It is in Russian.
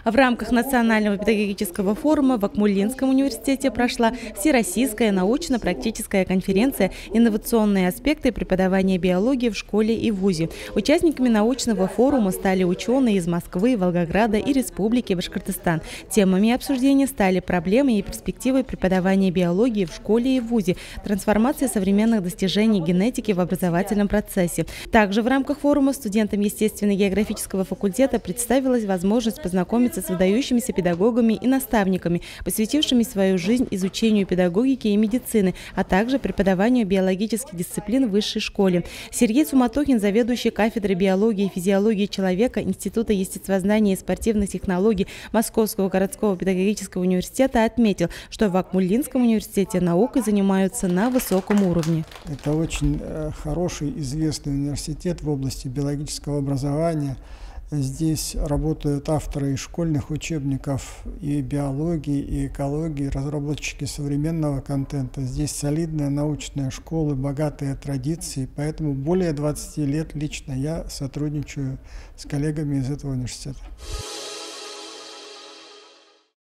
В рамках Национального педагогического форума в Акмолинском университете прошла Всероссийская научно-практическая конференция «Инновационные аспекты преподавания биологии в школе и вузе». Участниками научного форума стали ученые из Москвы, Волгограда и Республики Башкортостан. Темами обсуждения стали проблемы и перспективы преподавания биологии в школе и вузе, трансформация современных достижений генетики в образовательном процессе. Также в рамках форума студентам естественно-географического факультета представилась возможность познакомиться с выдающимися педагогами и наставниками, посвятившими свою жизнь изучению педагогики и медицины, а также преподаванию биологических дисциплин в высшей школе. Сергей Суматохин, заведующий кафедрой биологии и физиологии человека Института естествознания и спортивных технологий Московского городского педагогического университета, отметил, что в Акмолинском университете наукой занимаются на высоком уровне. Это очень хороший, известный университет в области биологического образования. Здесь работают авторы и школьных учебников, и биологии, и экологии, разработчики современного контента. Здесь солидная научная школа, богатые традиции, поэтому более 20 лет лично я сотрудничаю с коллегами из этого университета.